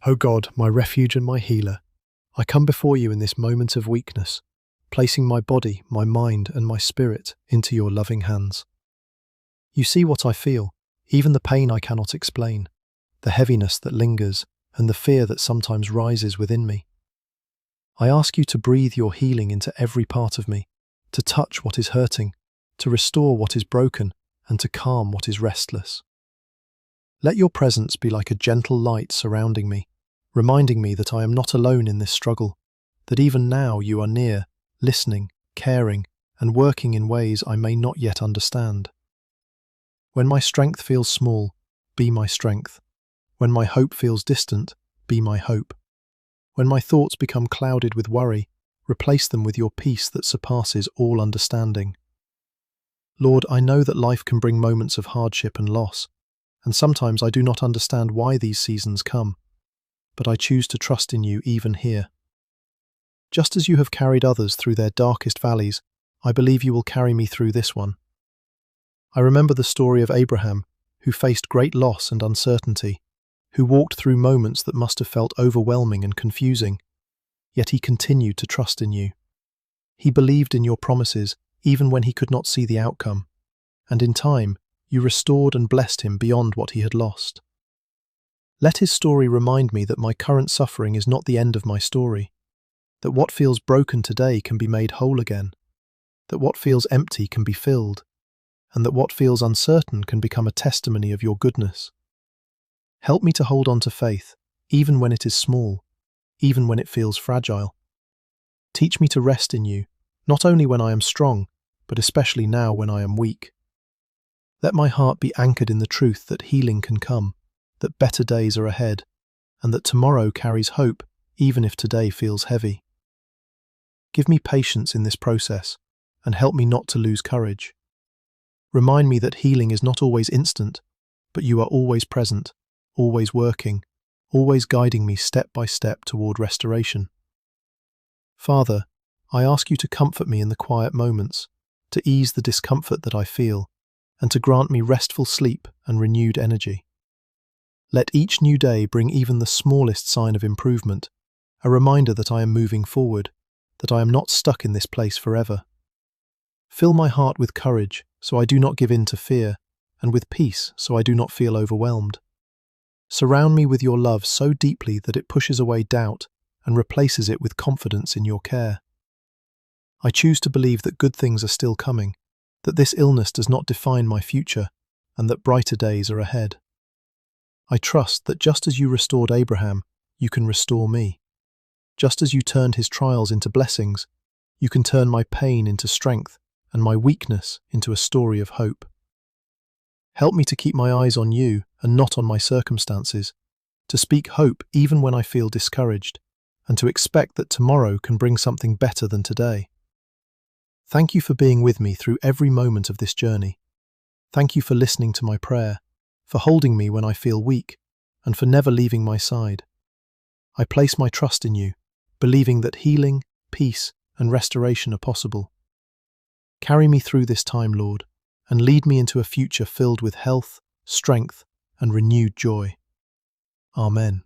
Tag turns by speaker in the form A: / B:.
A: O God, my refuge and my healer, I come before you in this moment of weakness, placing my body, my mind, and my spirit into your loving hands. You see what I feel, even the pain I cannot explain, the heaviness that lingers, and the fear that sometimes rises within me. I ask you to breathe your healing into every part of me, to touch what is hurting, to restore what is broken, and to calm what is restless. Let your presence be like a gentle light surrounding me, reminding me that I am not alone in this struggle, that even now you are near, listening, caring, and working in ways I may not yet understand. When my strength feels small, be my strength. When my hope feels distant, be my hope. When my thoughts become clouded with worry, replace them with your peace that surpasses all understanding. Lord, I know that life can bring moments of hardship and loss, and sometimes I do not understand why these seasons come, but I choose to trust in you even here. Just as you have carried others through their darkest valleys, I believe you will carry me through this one. I remember the story of Abraham, who faced great loss and uncertainty, who walked through moments that must have felt overwhelming and confusing, yet he continued to trust in you. He believed in your promises even when he could not see the outcome, and in time, you restored and blessed him beyond what he had lost. Let his story remind me that my current suffering is not the end of my story, that what feels broken today can be made whole again, that what feels empty can be filled, and that what feels uncertain can become a testimony of your goodness. Help me to hold on to faith, even when it is small, even when it feels fragile. Teach me to rest in you, not only when I am strong, but especially now when I am weak. Let my heart be anchored in the truth that healing can come, that better days are ahead, and that tomorrow carries hope, even if today feels heavy. Give me patience in this process, and help me not to lose courage. Remind me that healing is not always instant, but you are always present, always working, always guiding me step by step toward restoration. Father, I ask you to comfort me in the quiet moments, to ease the discomfort that I feel, and to grant me restful sleep and renewed energy. Let each new day bring even the smallest sign of improvement, a reminder that I am moving forward, that I am not stuck in this place forever. Fill my heart with courage so I do not give in to fear, and with peace so I do not feel overwhelmed. Surround me with your love so deeply that it pushes away doubt and replaces it with confidence in your care. I choose to believe that good things are still coming, that this illness does not define my future, and that brighter days are ahead. I trust that just as you restored Abraham, you can restore me. Just as you turned his trials into blessings, you can turn my pain into strength and my weakness into a story of hope. Help me to keep my eyes on you and not on my circumstances, to speak hope even when I feel discouraged, and to expect that tomorrow can bring something better than today. Thank you for being with me through every moment of this journey. Thank you for listening to my prayer, for holding me when I feel weak, and for never leaving my side. I place my trust in you, believing that healing, peace, and restoration are possible. Carry me through this time, Lord, and lead me into a future filled with health, strength, and renewed joy. Amen.